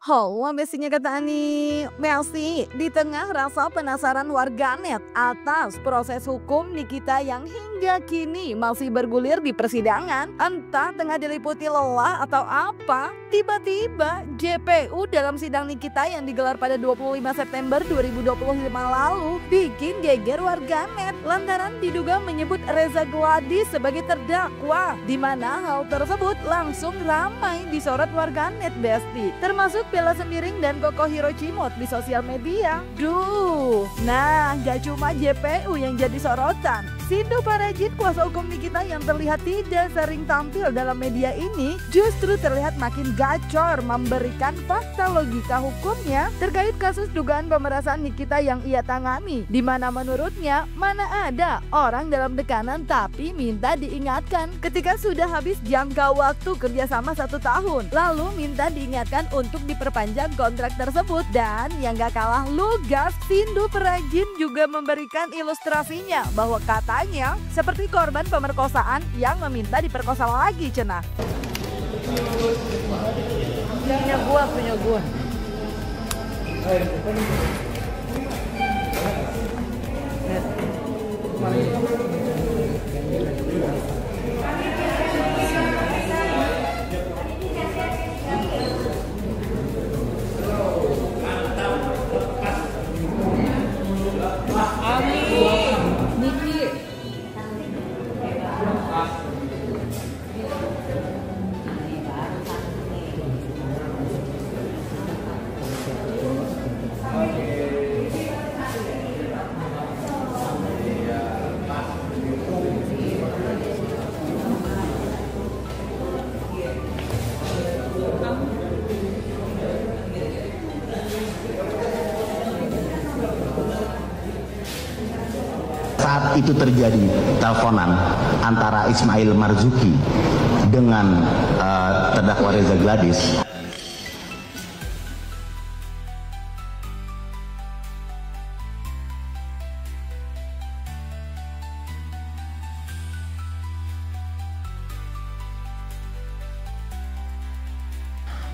Halo, Besinya kata Ani. Messi, di tengah rasa penasaran warganet atas proses hukum Nikita yang hingga kini masih bergulir di persidangan, entah tengah diliputi lelah atau apa, tiba-tiba JPU dalam sidang Nikita yang digelar pada 25 September 2025 lalu bikin geger warganet lantaran diduga menyebut Reza Gladys sebagai terdakwa, di mana hal tersebut langsung ramai disorot warganet, Besti, termasuk Bella Sembiring dan Koko Hirocimot di sosial media. Nah, gak cuma JPU yang jadi sorotan. Sindu Parajin, kuasa hukum Nikita yang terlihat tidak sering tampil dalam media ini, justru terlihat makin gacor memberikan fakta logika hukumnya terkait kasus dugaan pemerasan Nikita yang ia tangani, di mana menurutnya mana ada orang dalam tekanan tapi minta diingatkan ketika sudah habis jangka waktu kerjasama 1 tahun, lalu minta diingatkan untuk diperpanjang kontrak tersebut. Dan yang gak kalah lugas, Sindu Parajin juga memberikan ilustrasinya bahwa katanya seperti korban pemerkosaan yang meminta diperkosa lagi, cenah. Punya gua. Saat itu terjadi teleponan antara Ismail Marzuki dengan terdakwa Reza Gladys.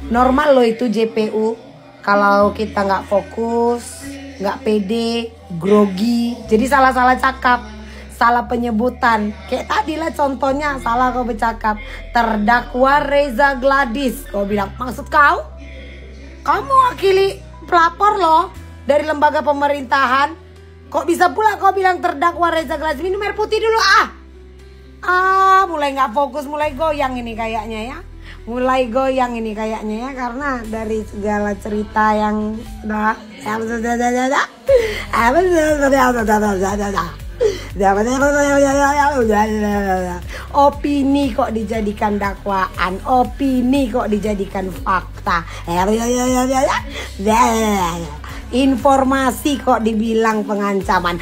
Normal loh itu JPU, kalau kita nggak fokus, nggak pede, grogi, jadi salah-salah cakap, salah penyebutan. Kayak tadi lah contohnya, salah kau bercakap, terdakwa Reza Gladys. Kau bilang, maksud kau? Kamu wakili pelapor loh dari lembaga pemerintahan. Kok bisa pula kau bilang terdakwa Reza Gladys? Minum air putih dulu mulai nggak fokus, mulai goyang ini kayaknya ya. Mulai goyang ini kayaknya ya, karena dari segala cerita yang opini kok dijadikan dakwaan, opini kok dijadikan fakta, informasi kok dibilang pengancaman,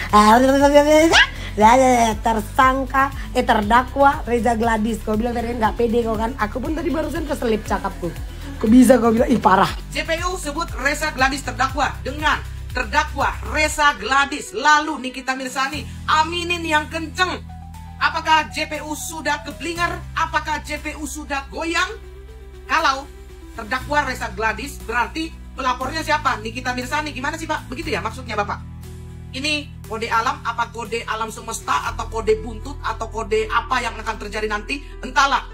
tersangka terdakwa Reza Gladys. Kau bilang tadi nggak pede kau kan? Aku pun tadi barusan keselip cakapku. Kok bisa kau bilang ih parah. JPU sebut Reza Gladys terdakwa dengan terdakwa Reza Gladys, lalu Nikita Mirzani aminin yang kenceng. Apakah JPU sudah keblinger? Apakah JPU sudah goyang? Kalau terdakwa Reza Gladys berarti pelapornya siapa? Nikita Mirzani. Gimana sih Pak? Begitu ya maksudnya Bapak? Ini kode alam, apa kode alam semesta, atau kode buntut, atau kode apa yang akan terjadi nanti, entahlah.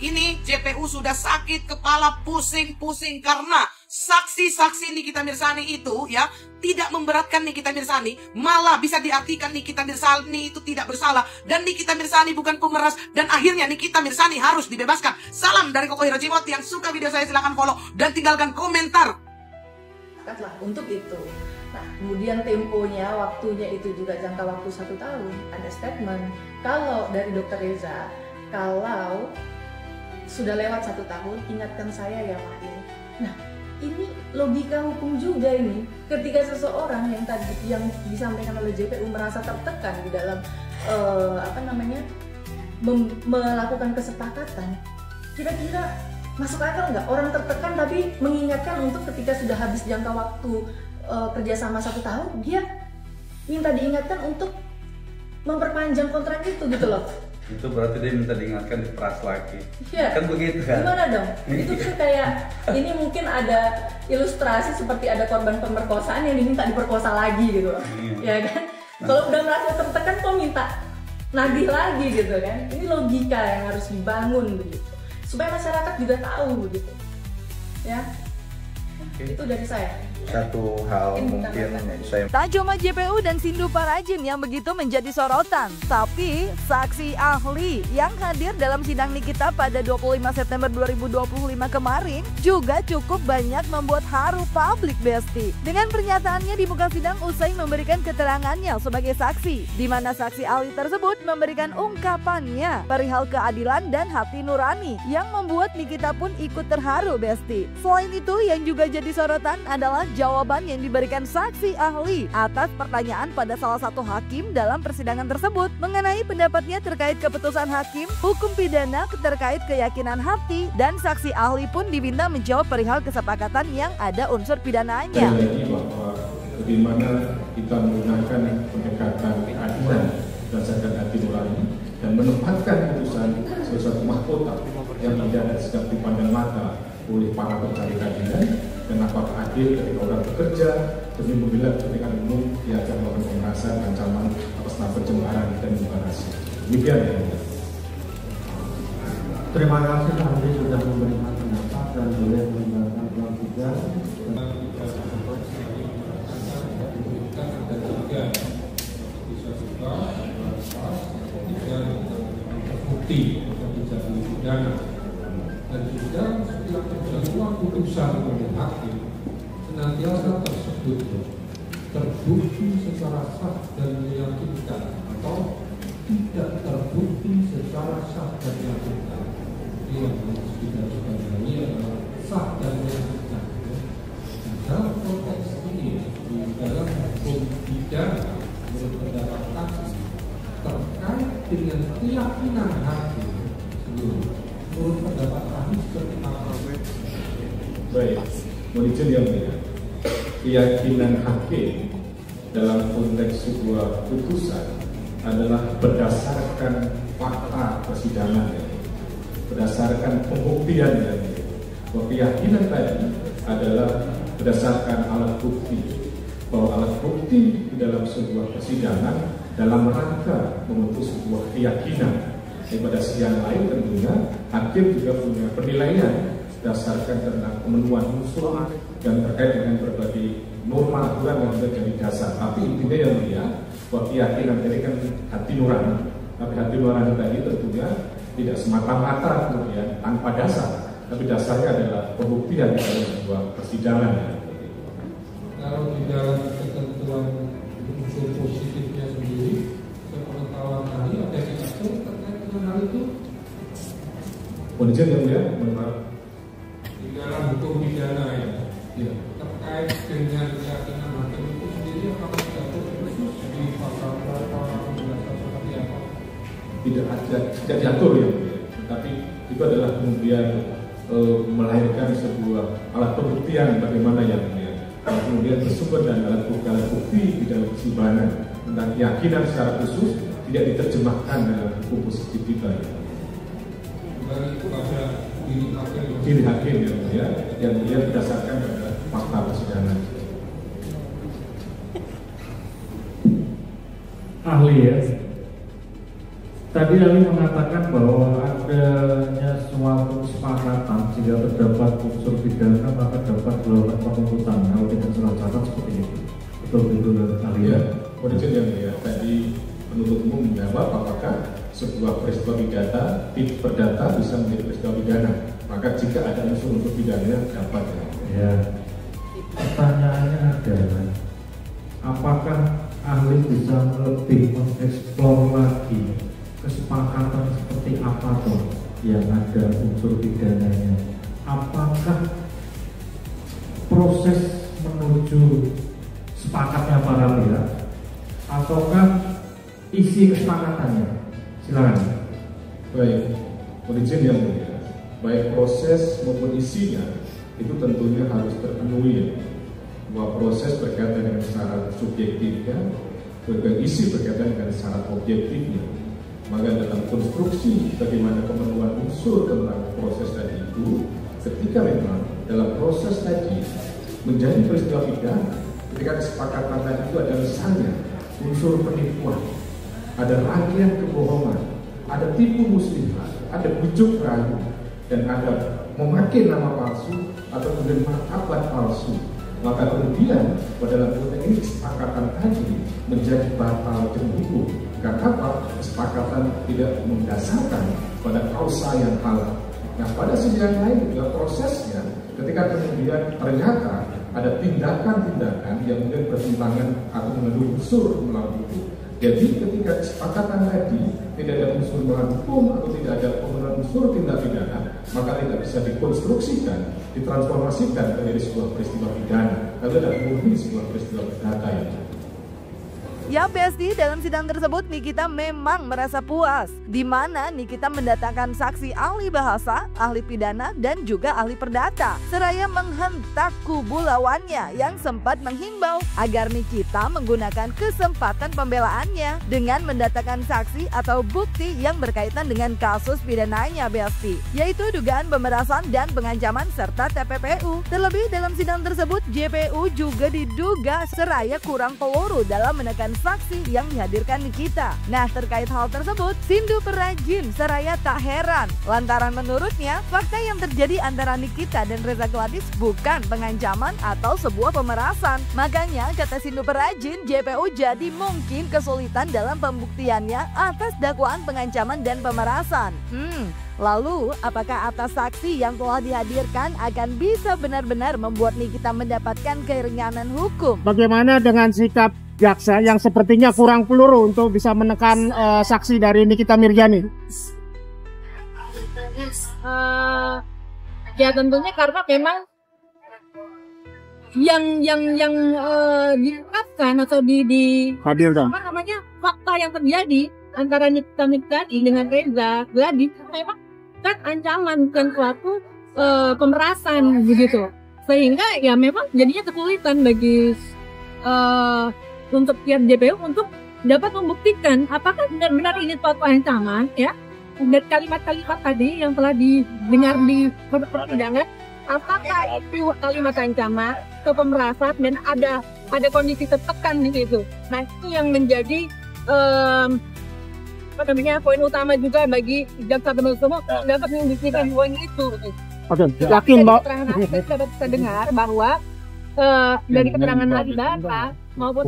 Ini JPU sudah sakit kepala, pusing-pusing karena saksi-saksi Nikita Mirzani itu ya tidak memberatkan Nikita Mirzani, malah bisa diartikan Nikita Mirzani itu tidak bersalah dan Nikita Mirzani bukan pemeras, dan akhirnya Nikita Mirzani harus dibebaskan. Salam dari Koko Hirocimot. Yang suka video saya silahkan follow dan tinggalkan komentar. Untuk itu. Nah, kemudian temponya, waktunya itu juga jangka waktu 1 tahun. Ada statement kalau dari Dokter Reza, kalau sudah lewat 1 tahun, ingatkan saya ya Pak ini. Nah, ini logika hukum juga ini. Ketika seseorang yang tadi yang disampaikan oleh JPU merasa tertekan di dalam melakukan kesepakatan, kira-kira masuk akal nggak orang tertekan tapi mengingatkan untuk ketika sudah habis jangka waktu kerjasama 1 tahun, dia minta diingatkan untuk memperpanjang kontrak itu gitu loh. Itu berarti dia minta diingatkan di peras lagi. Iya. Kan begitu kan? Gimana dong? Itu kan kayak ini mungkin ada ilustrasi seperti ada korban pemerkosaan yang diminta diperkosa lagi gitu loh. Ya kan? Kalau udah merasa tertekan kok minta nagih lagi gitu kan? Ini logika yang harus dibangun begitu. Supaya masyarakat juga tahu begitu. Ya. Itu dari saya. Satu hal mungkin saya Tak cuma JPU dan Sindu Parajim yang begitu menjadi sorotan, tapi saksi ahli yang hadir dalam sidang Nikita pada 25 September 2025 kemarin juga cukup banyak membuat haru publik, Besti. Dengan pernyataannya di muka sidang usai memberikan keterangannya sebagai saksi, di mana saksi ahli tersebut memberikan ungkapannya perihal keadilan dan hati nurani yang membuat Nikita pun ikut terharu, Besti. Selain itu, yang juga jadi sorotan adalah jawaban yang diberikan saksi ahli atas pertanyaan pada salah satu hakim dalam persidangan tersebut mengenai pendapatnya terkait keputusan hakim hukum pidana terkait keyakinan hati, dan saksi ahli pun diminta menjawab perihal kesepakatan yang ada unsur pidananya. Lagi bahwa bagaimana kita menggunakan pendekatan keadilan berdasarkan hati nurani dan menempatkan putusan sebagai suatu mahkota yang tidak ada sikap dipandang mata oleh para pencari keadilan, dan apakah adil ketika orang bekerja demi membela kepentingan umum ia akan melakukan pemerasan, ancaman atas nama pencemaran dan membarasi. Demikian ya. Terima kasih ahli sudah memberikan pendapat dan boleh meninggalkan ruang sidang. Bukti atau tidak pidana, dan juga setiap terjadi putusan oleh hakim senantiasa tersebut terbukti secara sah dan meyakinkan atau tidak terbukti secara sah dan meyakinkan. Ini yang harus kita coba dalami adalah sah dan meyakinkan. Dalam konteks ini, di dalam hukum pidana menurut pendapat kami terkait dengan keyakinan hakim sendiri, menurut pendapat kami seperti apa? Baik, mohon izin yang mulia. Keyakinan hakim dalam konteks sebuah putusan adalah berdasarkan fakta persidangan, berdasarkan pembuktian. Bahwa keyakinan tadi adalah berdasarkan alat bukti, bahwa alat bukti di dalam sebuah persidangan dalam rangka memutus sebuah keyakinan. Pada sisi yang lain tentunya hakim juga punya penilaian berdasarkan tentang pemenuhan unsur yang terkait dengan berbagai norma aturan yang sudah jadi dasar. Tapi intinya yang mulia, bahwa keyakinan tadi kan hati nurani, tapi hati nurani tadi tentunya tidak semata-mata kemudian tanpa dasar, tapi dasarnya adalah pembuktian dalam sebuah persidangan. Kalau di dalam ketentuan unsur positifnya sendiri, sepengetahuan ahli ada yang diatur terkait dengan hal itu. Mohon izin yang mulia, mohon maaf. Di dalam hukum pidana ya, terkait dengan keyakinan hakim itu sendiri apakah diatur khusus di pasal berapa, penjelasan seperti apa? Tidak diatur ya, tapi itu adalah kemudian melahirkan sebuah alat pembuktian bagaimana yang kemudian bersumber dan alat bukti di dalam persidangan tentang keyakinan secara khusus tidak diterjemahkan dalam hukum positif kita. Dari pada diri hakim yang dia berdasarkan pada fakta persidangan. Ahli ya. Tadi ahli mengatakan bahwa adanya suatu kesepakatan jika terdapat unsur pidana maka dapat dilakukan penuntutan. Kalau tidak salah catat seperti itu. Betul ahli ya. Kondisi yang ya tadi penuntut umum menjawab apakah sebuah peristiwa perdata bisa menjadi peristiwa pidana. Maka jika ada unsur pidana dapat ya. Pertanyaannya adalah apakah ahli bisa lebih mengeksplor lagi kesepakatan seperti apa tuh yang ada unsur pidananya? Apakah proses menuju sepakatnya para pihak ataukah isi kesepakatannya? Silakan. Baik, izin yang mulia. Baik proses maupun isinya itu tentunya harus terpenuhi ya. Bahwa proses berkaitan dengan syarat subjektifnya, berkaitan isi berkaitan dengan syarat objektifnya. Maka dalam konstruksi bagaimana pemenuhan unsur tentang proses tadi itu, ketika memang dalam proses tadi menjadi peristiwa pidana, ketika kesepakatan tadi itu ada misalnya unsur penipuan, ada rangkaian kebohongan, ada tipu muslihat, ada bujuk rayu, dan ada memakai nama palsu atau kemudian martabat palsu, maka kemudian dalam konteks ini kesepakatan tadi menjadi batal demi hukum. Karena apa? Kesepakatan tidak mendasarkan pada kausa yang halal. Nah, pada sisi yang lain juga prosesnya ketika kemudian ternyata ada tindakan-tindakan yang kemudian bertentangan atau mengandung unsur melawan hukum. Jadi ketika kesepakatan tadi tidak ada unsur melawan hukum atau tidak ada pemenuhan unsur tindak pidana, maka tidak bisa dikonstruksikan, ditransformasikan menjadi sebuah peristiwa pidana. Lalu ada murni sebuah peristiwa pidana itu. Ya Besti, dalam sidang tersebut Nikita memang merasa puas, di mana Nikita mendatangkan saksi ahli bahasa, ahli pidana, dan juga ahli perdata, seraya menghentak kubu lawannya yang sempat menghimbau agar Nikita menggunakan kesempatan pembelaannya dengan mendatangkan saksi atau bukti yang berkaitan dengan kasus pidananya Besti, yaitu dugaan pemerasan dan pengancaman serta TPPU. Terlebih dalam sidang tersebut JPU juga diduga seraya kurang peluru dalam menekan saksi yang dihadirkan Nikita. Nah, terkait hal tersebut, Sindu Perajin seraya tak heran lantaran menurutnya fakta yang terjadi antara Nikita dan Reza Gladys bukan pengancaman atau sebuah pemerasan. Makanya kata Sindu Perajin, JPU jadi mungkin kesulitan dalam pembuktiannya atas dakwaan pengancaman dan pemerasan. Lalu apakah atas saksi yang telah dihadirkan akan bisa benar-benar membuat Nikita mendapatkan keringanan hukum? Bagaimana dengan sikap jaksa yang sepertinya kurang peluru untuk bisa menekan saksi dari Nikita Mirzani? Ya tentunya karena memang yang diungkapkan atau hadirkan apa namanya fakta yang terjadi antara Nikita Mirzani dengan Reza Gladys memang kan ancaman, bukan suatu pemerasan begitu, sehingga ya memang jadinya kesulitan bagi untuk pihak JPU untuk dapat membuktikan apakah benar-benar ini suatu ancaman, ya, dari kalimat-kalimat tadi yang telah didengar di persidangan, apakah itu kalimat ancaman atau pemerasan dan ada kondisi tertekan di situ. Nah, itu yang menjadi poin utama juga bagi jaksa penuntut umum dapat membuktikan poin itu. Oke, yakin Mbak? Dapat kita dengar bahwa dari keterangan ahli bahasa maupun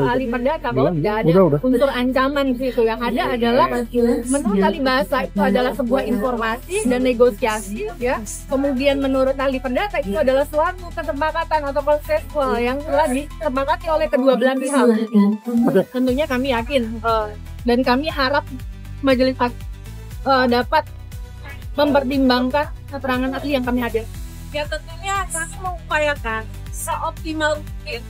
ahli perdata bahwa tidak ada unsur ancaman di situ. Yang ada adalah menurut ahli bahasa itu adalah sebuah informasi dan negosiasi, ya. Kemudian menurut ahli perdata itu adalah suatu kesepakatan atau konsensual yang telah disepakati oleh kedua belah pihak. Tentunya kami yakin dan kami harap majelis dapat mempertimbangkan keterangan ahli yang kami hadir. Ya tentunya kami mengupayakan seoptimal mungkin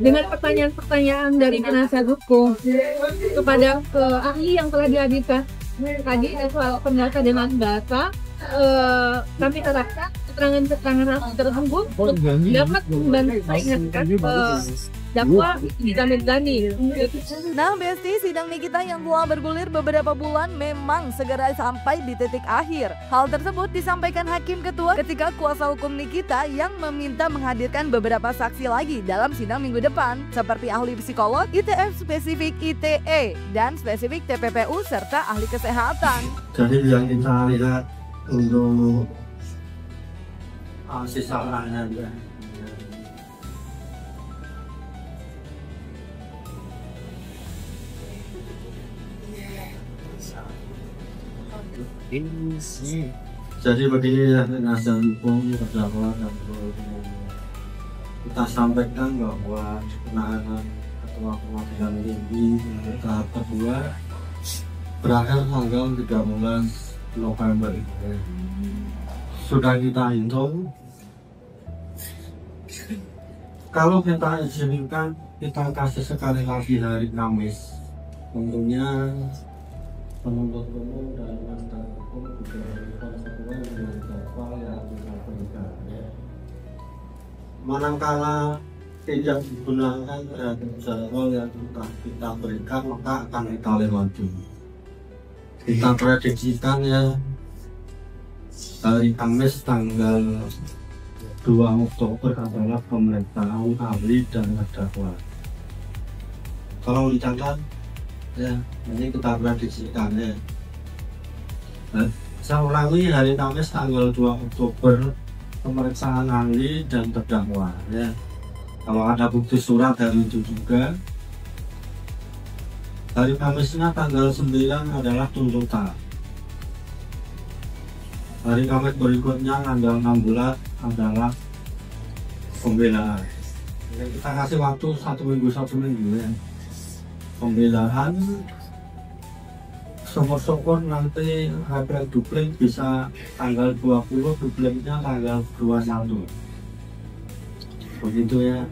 dengan pertanyaan-pertanyaan dari penasihat hukum kepada ahli yang telah dihadirkan tadi soal perdata dan ahli bahasa. Kami harapkan keterangan-keterangan ahli tersebut dapat membantu mengingatkan dakwa Nikita Mirzani. Nah Besti, sidang Nikita yang telah bergulir beberapa bulan memang segera sampai di titik akhir. Hal tersebut disampaikan Hakim Ketua ketika kuasa hukum Nikita yang meminta menghadirkan beberapa saksi lagi dalam sidang minggu depan, seperti ahli psikolog, ITF spesifik ITE, dan spesifik TPPU serta ahli kesehatan. Jadi yang kita lihat untuk sisa lainnya jadi begini ya, penasihat hukum terdakwa dan kita sampaikan bahwa penanganan Ketua Pengadilan Tinggi tahap kedua berakhir tanggal 13 November. Sudah kita hitung, kalau kita izinkan kita kasih sekali lagi hari Kamis. Tentunya penuntut umum dan penasihat hukum juga konsekuen dengan jadwal yang kita berikan. Manakala tidak digunakan terhadap jadwal yang kita berikan, maka akan kita lewati. kita prediksikan ya hari Kamis tanggal 2 Oktober adalah pemeriksaan ahli dan terdakwa. Kalau dicatat ya, ini kita prediksikan ya. Nah, saya ulangi, hari Kamis tanggal 2 Oktober pemeriksaan ahli dan terdakwa ya. Kalau ada bukti surat dari itu juga. Hari Kamisnya tanggal 9 adalah tuntutan. Hari Kamis berikutnya tanggal 16 adalah pembelaan. Kita kasih waktu 1 minggu ya. Pembelaan, syukur-syukur nanti hasil duplik bisa tanggal 20, dupliknya tanggal 21. Begitu ya.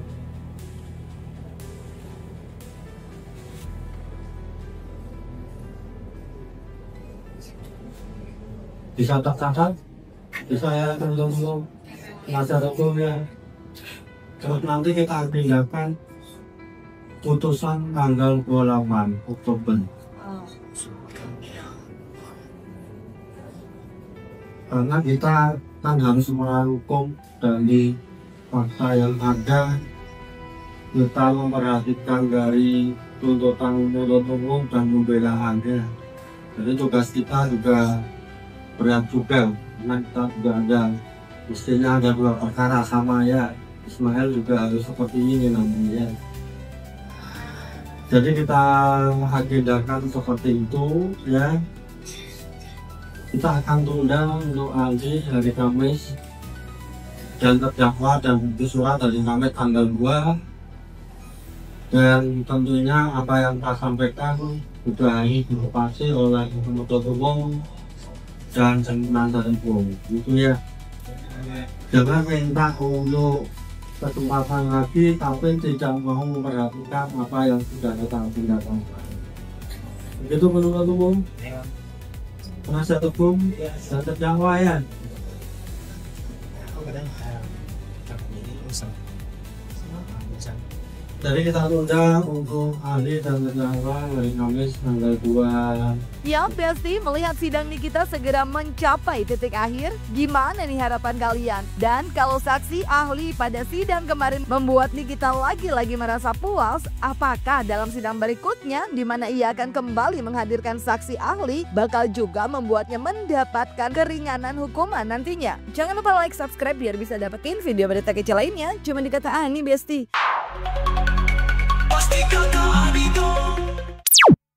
Bisa tercatat, bisa ya teman-teman penasihat hukum ya. Terus nanti kita pindahkan putusan tanggal 28 Oktober. Karena kita kan harus melakukan dari fakta yang ada, kita memperhatikan dari tuntutan umum dan pembelaannya. Jadi tugas kita juga berat juga, karena kita juga ada mestinya ada 2 perkara sama ya. Ismail juga harus seperti ini namanya. Jadi kita agendakan seperti itu ya. Kita akan tunda untuk ahli hari Kamis dan terdakwa dan bukti surat dari Kamis tanggal 2. Dan tentunya apa yang kita sampaikan sudah dilepasi oleh penuntut umum dan penasihat hukum gitu ya. Jangan minta untuk kesempatan lagi tapi tidak mau memperhatikan apa yang sudah kita tindakan. Begitu penuntut umum, penasihat hukum dan terdakwa ya. Jadi kita tunda untuk ahli dan terdakwa hari Kamis tanggal 2. Ya Besti, melihat sidang Nikita segera mencapai titik akhir, gimana nih harapan kalian? Dan kalau saksi ahli pada sidang kemarin membuat Nikita lagi-lagi merasa puas, apakah dalam sidang berikutnya di mana ia akan kembali menghadirkan saksi ahli bakal juga membuatnya mendapatkan keringanan hukuman nantinya? Jangan lupa like, subscribe biar bisa dapetin video berita kecil lainnya cuma di Kata Ani Besti. Pasti kakak Abito.